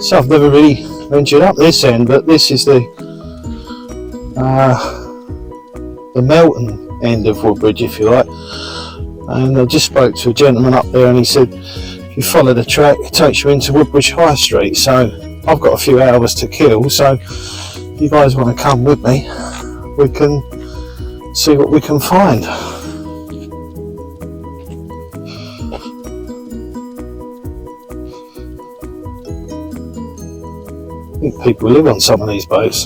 So I've never really ventured up this end, but this is the Melton end of Woodbridge, if you like. And I just spoke to a gentleman up there, and he said if you follow the track it takes you into Woodbridge High Street. So I've got a few hours to kill, so if you guys want to come with me, we can see what we can find. I think people live on some of these boats.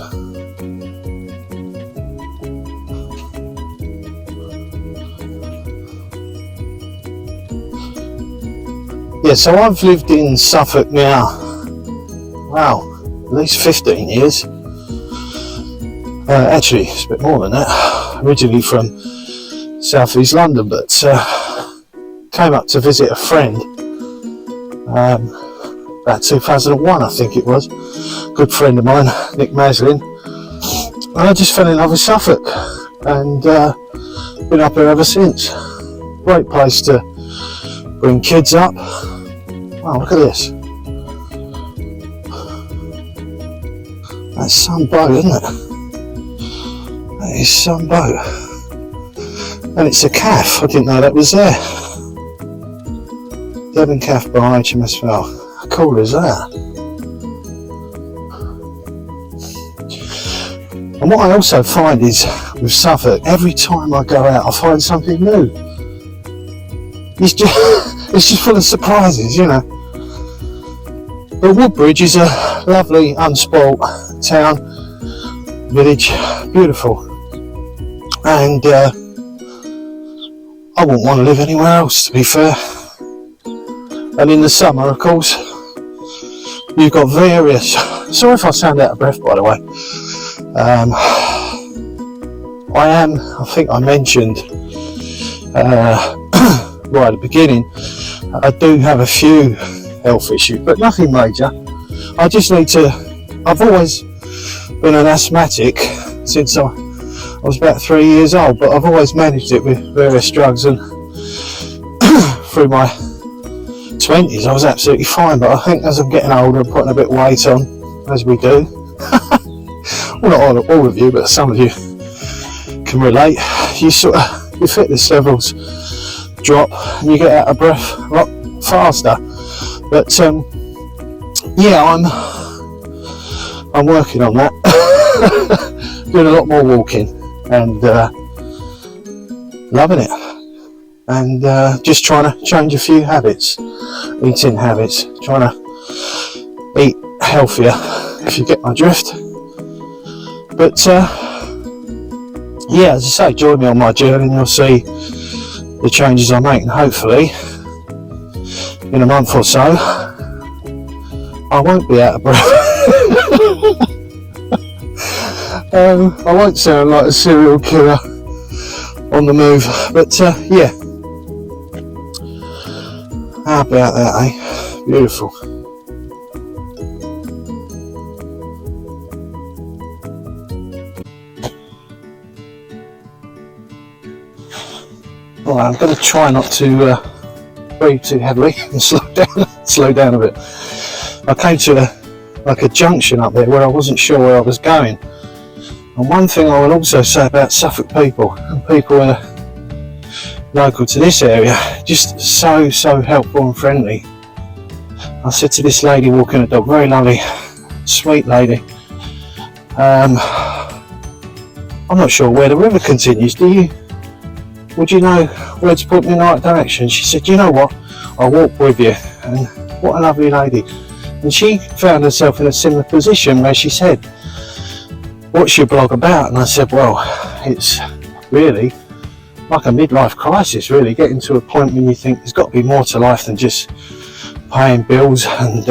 Yeah, so I've lived in Suffolk now, wow, at least 15 years. Actually, it's a bit more than that. Originally from South East London, but came up to visit a friend about 2001, I think it was. Good friend of mine, Nick Maslin. And I just fell in love with Suffolk, and been up here ever since. Great place to bring kids up. Wow, look at this. That's some boat, isn't it? That is some boat. And it's a calf. I didn't know that was there. Devon Calf by HMS Val. How cool is that? And what I also find is with Suffolk, every time I go out I find something new. It's just full of surprises, you know. But Woodbridge is a lovely, unspoilt town, village, beautiful. And I wouldn't want to live anywhere else, to be fair. And in the summer, of course, you've got various... Sorry if I sound out of breath, by the way. I think I mentioned right at the beginning, I do have a few health issues, but nothing major. I just need to... I've always been an asthmatic since I was about 3 years old, but I've always managed it with various drugs, and through my 20s I was absolutely fine. But I think as I'm getting older and putting a bit of weight on, as we do, well, not all of you, but some of you can relate, your fitness levels drop and you get out of breath a lot faster. But yeah, I'm working on that. Doing a lot more walking and loving it, and just trying to change a few habits, eating habits, trying to eat healthier, if you get my drift. But yeah, as I say, join me on my journey and you'll see the changes I make, and hopefully in a month or so I won't be out of breath. I won't sound like a serial killer on the move, but yeah, how about that, eh? Beautiful. Well, I'm going to try not to breathe too heavily and slow down a bit. I came to a junction up there where I wasn't sure where I was going. And one thing I will also say about Suffolk people, and people who are local to this area, just so helpful and friendly. I said to this lady walking a dog, very lovely, sweet lady, I'm not sure where the river continues, would you know where to put me in the right direction? She said, you know what, I'll walk with you. And what a lovely lady. And she found herself in a similar position where she said, what's your blog about? And I said, well, it's really like a midlife crisis, really, getting to a point when you think there's got to be more to life than just paying bills and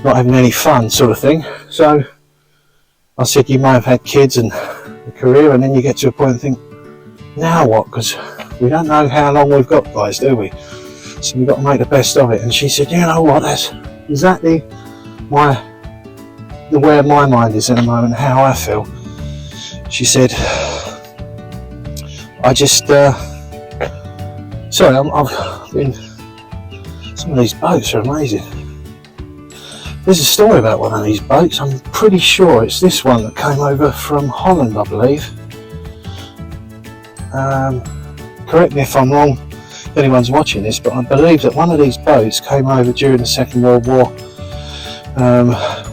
not having any fun, sort of thing. So I said, you may have had kids and a career, and then you get to a point and think, now what? Because we don't know how long we've got, guys, do we? So we've got to make the best of it. And she said, you know what, that's exactly where my mind is at the moment, how I feel. She said, I just sorry, I've been, some of these boats are amazing. There's a story about one of these boats. I'm pretty sure it's this one that came over from Holland, I believe. Correct me if I'm wrong, if anyone's watching this, but I believe that one of these boats came over during the Second World War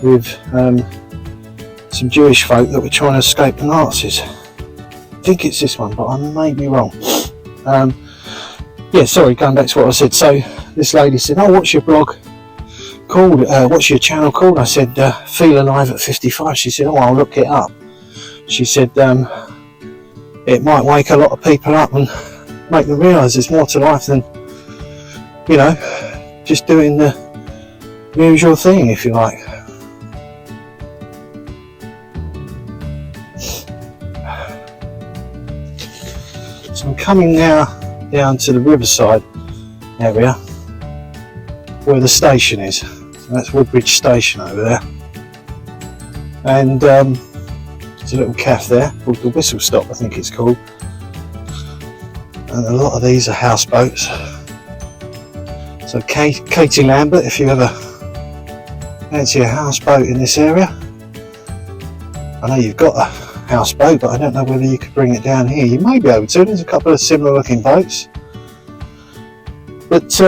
with some Jewish folk that were trying to escape the Nazis. I think it's this one, but I may be wrong. Yeah, sorry, going back to what I said. So this lady said, "Oh, what's your blog called? What's your channel called?" I said, "Feel Alive at 55." She said, "Oh, I'll look it up." She said, "It might wake a lot of people up and make them realise there's more to life than, you know, just doing the usual thing, if you like." So I'm coming now down to the riverside area where the station is. So that's Woodbridge station over there. And there's a little cafe there called the Whistle Stop, I think it's called. And a lot of these are houseboats. So Katie Lambert, if you ever fancy a houseboat in this area, I know you've got a houseboat, but I don't know whether you could bring it down here. You may be able to. There's a couple of similar looking boats. But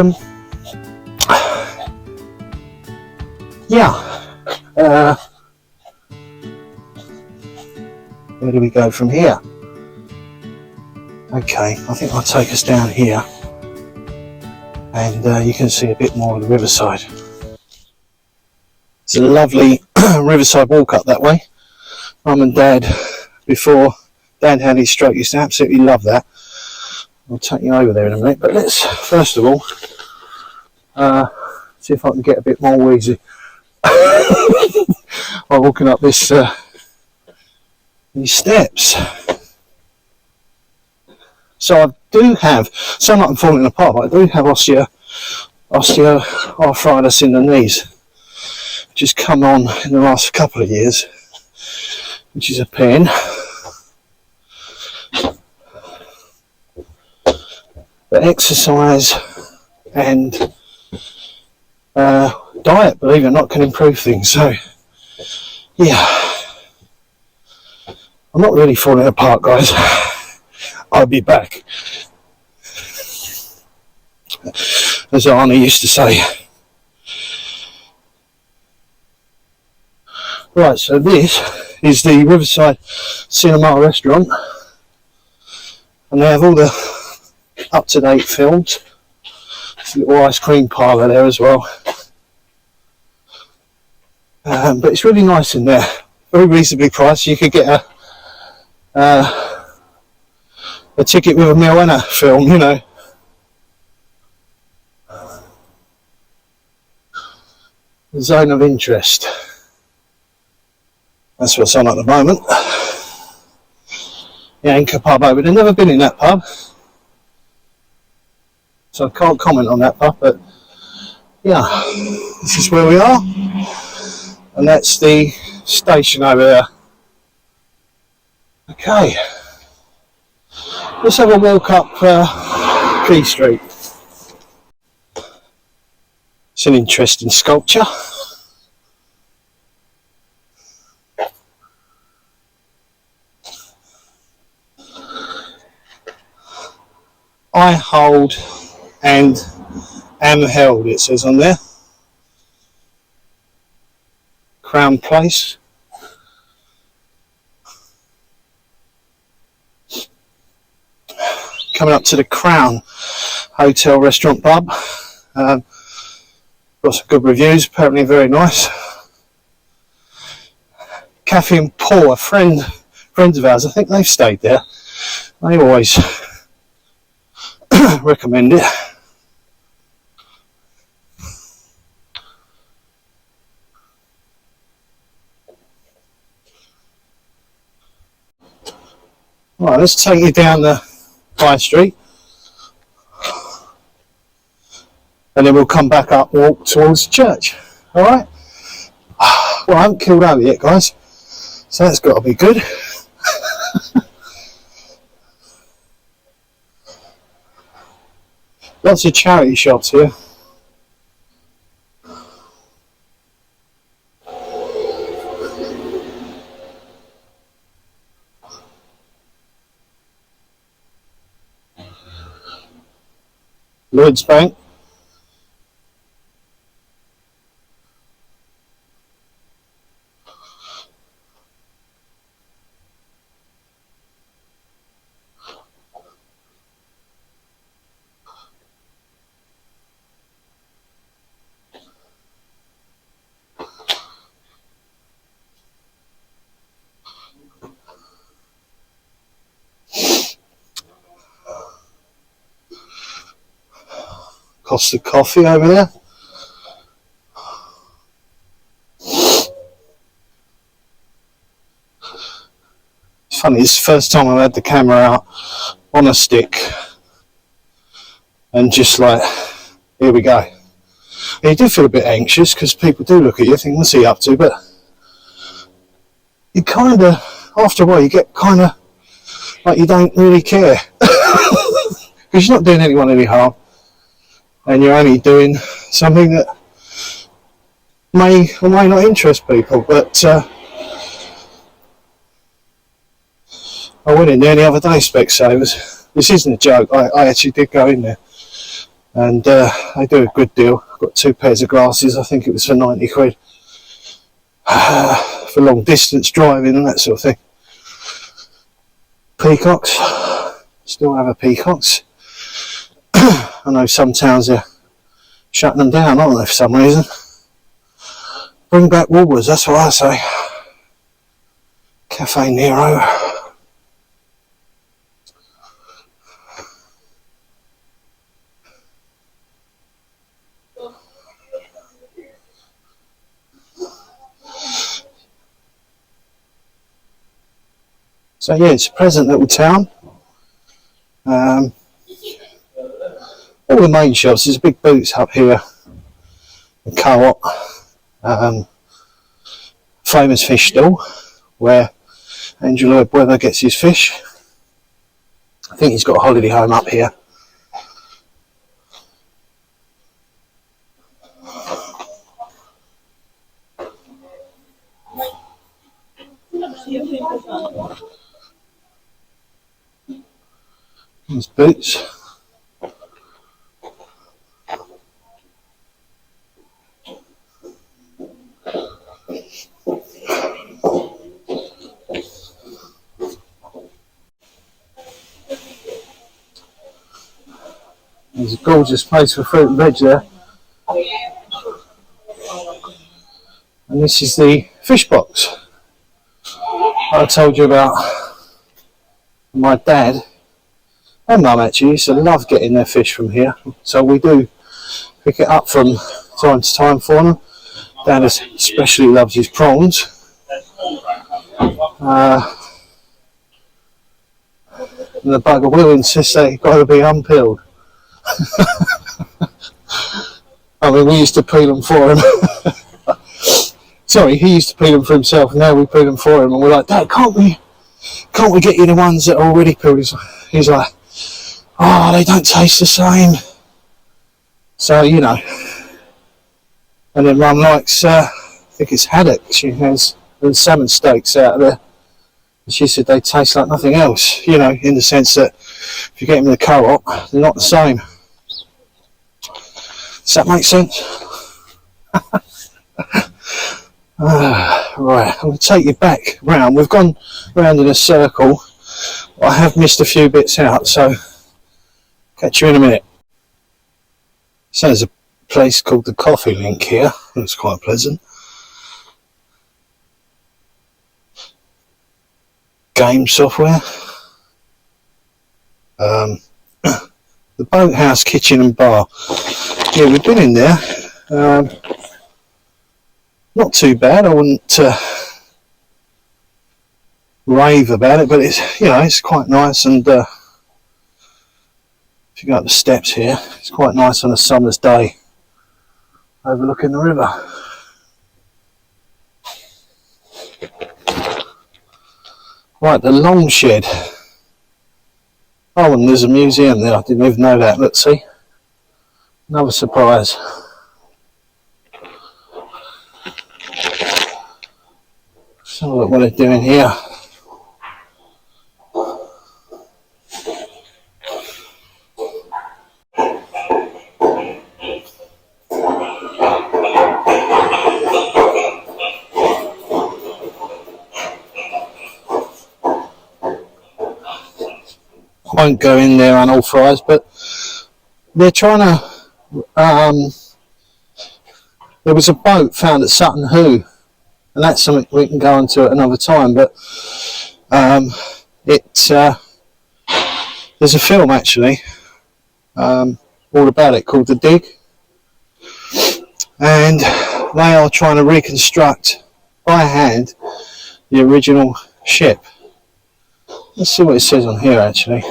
yeah, where do we go from here? Okay, I think I'll take us down here and you can see a bit more of the riverside. It's a lovely riverside walk up that way. Mum and Dad, before Dad had his stroke, used to absolutely love that. I'll take you over there in a minute, but let's first of all see if I can get a bit more wheezy while walking up this these steps. So I do have, so like I'm falling apart, but I do have osteoarthritis in the knees, which has come on in the last couple of years, which is a pain. But exercise and diet, believe it or not, can improve things. So yeah, I'm not really falling apart, guys. I'll be back, as Arnie used to say. Right, so this is the Riverside Cinema restaurant, and they have all the up-to-date films. There's a little ice cream parlour there as well. But it's really nice in there, very reasonably priced. You could get a ticket with a meal and a film, you know. The zone of interest. That's what's on at the moment. The Anchor pub over there. Never been in that pub, so I can't comment on that pub, but yeah, this is where we are. And that's the station over there. Okay. Let's have a walk up Quay Street. It's an interesting sculpture. I hold and am held, it says on there. Crown Place. Coming up to the Crown Hotel Restaurant Pub. Got some good reviews, apparently very nice. Cafe and Paul, friends of ours, I think they've stayed there. They always recommend it. Right, let's take you down the High Street, and then we'll come back up, walk towards the church. All right. Well, I haven't killed over yet, guys, so that's got to be good. Lots of charity shops here. Lloyd's Bank. Costa Coffee over there. It's funny, it's the first time I've had the camera out on a stick and just like, here we go. And you do feel a bit anxious because people do look at you, think, what's he up to? But you kind of, after a while, you get kind of like you don't really care because you're not doing anyone any harm. And you're only doing something that may or may not interest people. But I went in there the other day, Specsavers. This isn't a joke. I actually did go in there, and they do a good deal. I got 2 pairs of glasses. I think it was for 90 quid for long distance driving and that sort of thing. Peacocks. Still have a Peacocks. I know some towns are shutting them down, aren't they, for some reason. Bring back Woodbridge, that's what I say. Cafe Nero. So yeah, it's a pleasant little town. All the main shops, there's a big Boots up here, a Co-op, famous fish stall where Andrew Lloyd Webber gets his fish. I think he's got a holiday home up here. There's Boots. There's a gorgeous place for fruit and veg there. And this is the fish box I told you about. My dad and mum actually used to love getting their fish from here, so we do pick it up from time to time for them. Dad especially loves his prawns. And the bugger will insist they've got to be unpeeled. I mean, we used to peel them for him. Sorry, he used to peel them for himself, and now we peel them for him, and we're like, Dad, can't we get you the ones that are already peeled? He's like, oh, they don't taste the same. So, you know. And then Mum likes, I think it's haddock. She has the salmon steaks out of there. And she said they taste like nothing else, you know, in the sense that if you get them in the Co-op, they're not the same. Does that make sense? Right, I'm going to take you back round. We've gone round in a circle. I have missed a few bits out, so catch you in a minute. So there's a place called the Coffee Link here. It's quite pleasant. Game software. The Boathouse Kitchen and Bar. Yeah, we've been in there. Not too bad. I wouldn't rave about it, but it's, you know, it's quite nice. And if you go up the steps here, it's quite nice on a summer's day, overlooking the river. Right, the Long Shed. Oh, and there's a museum there. I didn't even know that. Let's see. Another surprise. So look what they're doing here. won't go in there unauthorised, but they're trying to. There was a boat found at Sutton Hoo, and that's something we can go into at another time. But there's a film actually all about it called The Dig, and they are trying to reconstruct by hand the original ship. Let's see what it says on here actually.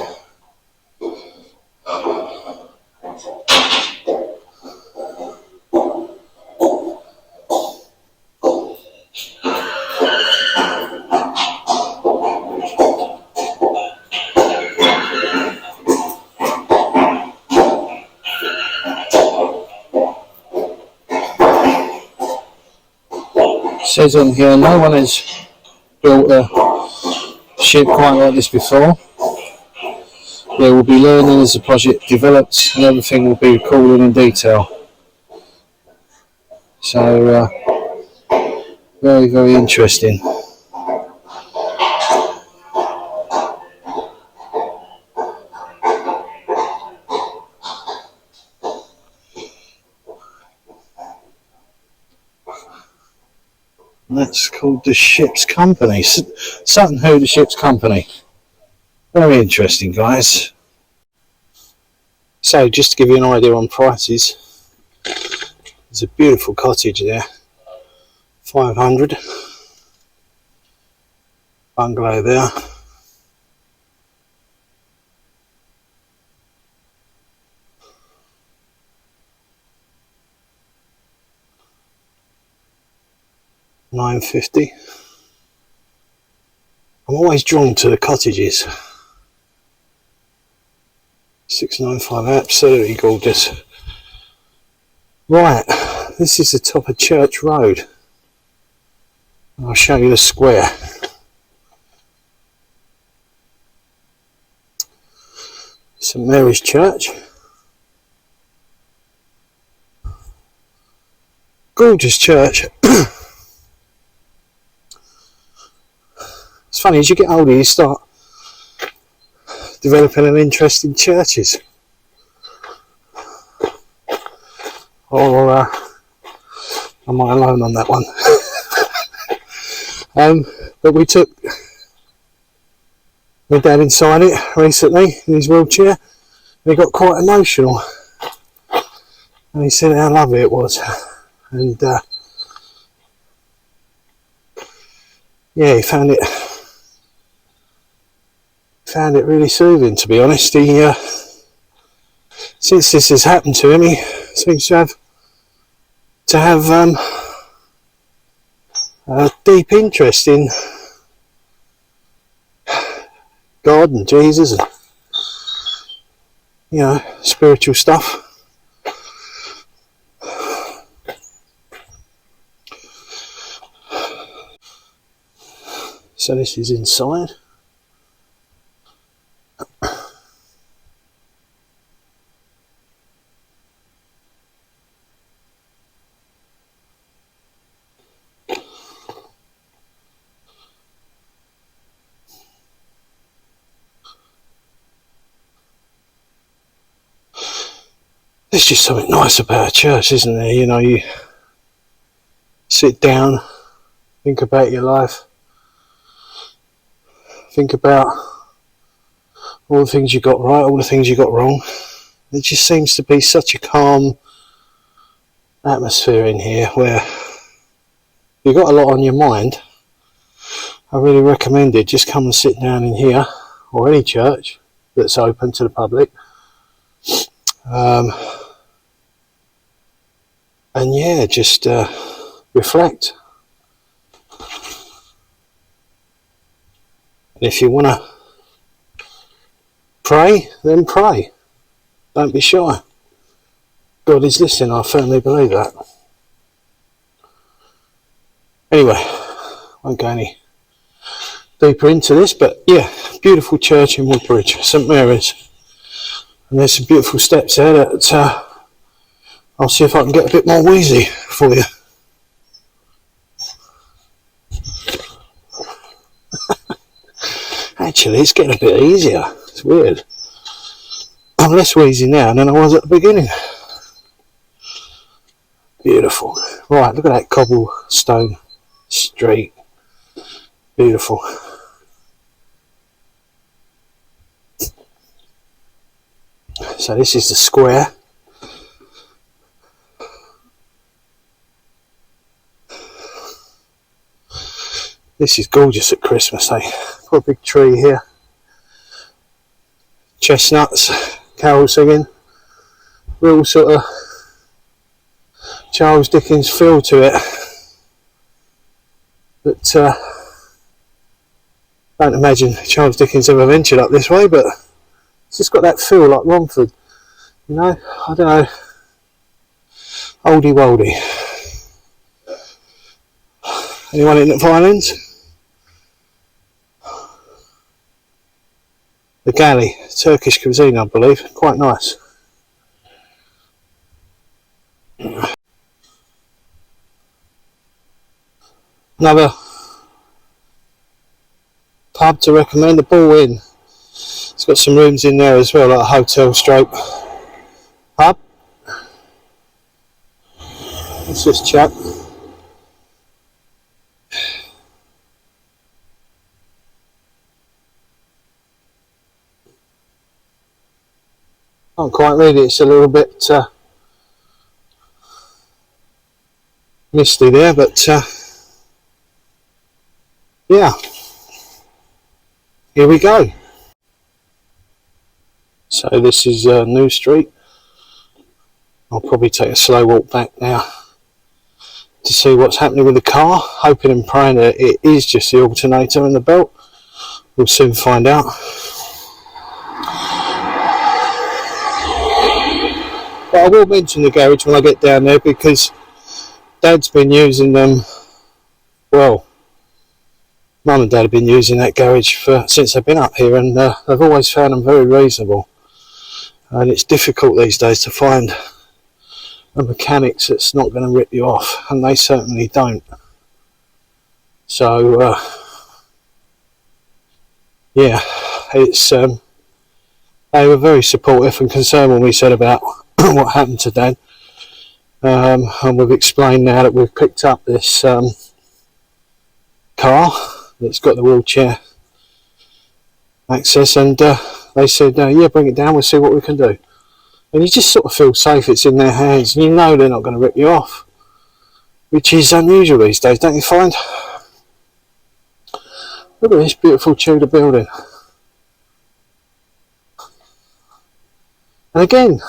It says on here, no one has built a ship quite like this before. There will be learning as the project develops, and everything will be recorded in detail. So, very, very interesting. And that's called the Ship's Company. Sutton Hoo, the Ship's Company. Very interesting, guys. So, just to give you an idea on prices, there's a beautiful cottage there, 500. Bungalow there. £950. I'm always drawn to the cottages. £695, absolutely gorgeous. Right, this is the top of Church Road. I'll show you the square. St Mary's Church. Gorgeous church. It's funny, as you get older you start developing an interest in churches. Or am I alone on that one? But we took my dad inside it recently in his wheelchair, and he got quite emotional. And he said how lovely it was. And yeah, he found it really soothing, to be honest. He since this has happened to him, he seems to have a deep interest in God and Jesus and, you know, spiritual stuff. So this is inside. There's just something nice about a church, isn't there? You know, you sit down, think about your life, think about all the things you got right, all the things you got wrong. It just seems to be such a calm atmosphere in here where you've got a lot on your mind. I really recommend it. Just come and sit down in here, or any church that's open to the public. And yeah, just reflect. And if you want to pray, then pray. Don't be shy. God is listening, I firmly believe that. Anyway, I won't go any deeper into this, but yeah, beautiful church in Woodbridge, St Mary's. And there's some beautiful steps there that I'll see if I can get a bit more wheezy for you. Actually, it's getting a bit easier. It's weird. I'm less wheezy now than I was at the beginning. Beautiful. Right, look at that cobblestone street. Beautiful. So this is the square. This is gorgeous at Christmas, eh? Got a big tree here. Chestnuts, carol singing. Real sort of Charles Dickens feel to it. But don't imagine Charles Dickens ever ventured up this way, but it's just got that feel like Romford. You know, I don't know. Oldie woldy. Anyone in the violins? The galley, Turkish cuisine, I believe. Quite nice. Another pub to recommend, the Bull Inn. It's got some rooms in there as well, like a hotel stroke pub. Let's just chat. Can't quite read it, it's a little bit misty there, but yeah, here we go. So this is New Street. I'll probably take a slow walk back now to see what's happening with the car, hoping and praying that it is just the alternator and the belt. We'll soon find out. But I will mention the garage when I get down there, because Dad's been using them, well, Mum and Dad have been using that garage since they've been up here, and they've always found them very reasonable. And it's difficult these days to find a mechanic that's not going to rip you off, and they certainly don't. So yeah, it's they were very supportive and concerned when we said about what happened to Dad, and we've explained now that we've picked up this car that's got the wheelchair access, and they said yeah, bring it down, we'll see what we can do. And you just sort of feel safe, it's in their hands, and you know they're not going to rip you off, which is unusual these days, don't you find? Look at this beautiful Tudor building. And again,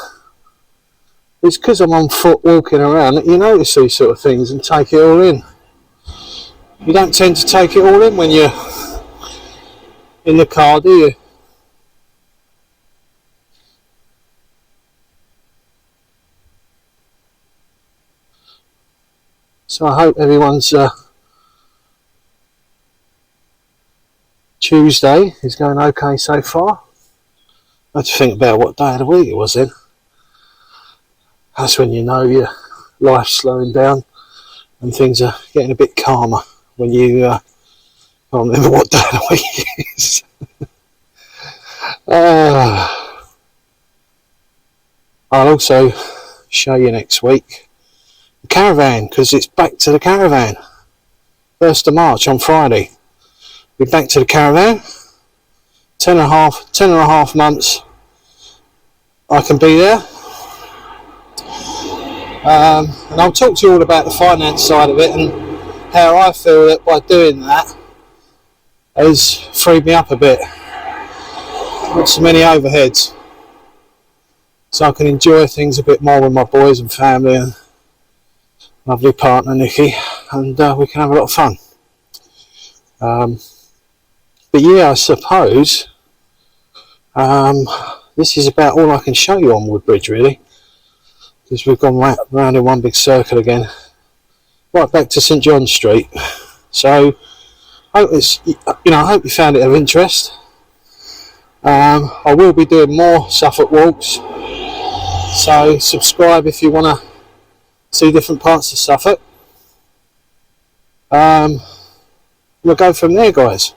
it's because I'm on foot walking around that you notice these sort of things and take it all in. You don't tend to take it all in when you're in the car, do you? So I hope everyone's Tuesday is going okay so far. I have to think about what day of the week it was in. That's when you know your life's slowing down and things are getting a bit calmer, when you can't remember what day of the week it is. I'll also show you next week the caravan, because it's back to the caravan. 1st of March on Friday. We're back to the caravan. 10 and a half months I can be there. And I'll talk to you all about the finance side of it and how I feel that by doing that has freed me up a bit. Not so many overheads, so I can enjoy things a bit more with my boys and family and lovely partner Nikki, and we can have a lot of fun. But yeah, I suppose this is about all I can show you on Woodbridge, really, because we've gone round in one big circle again, right back to St John Street. So I hope you found it of interest. I will be doing more Suffolk walks, so subscribe if you want to see different parts of Suffolk. We'll go from there, guys.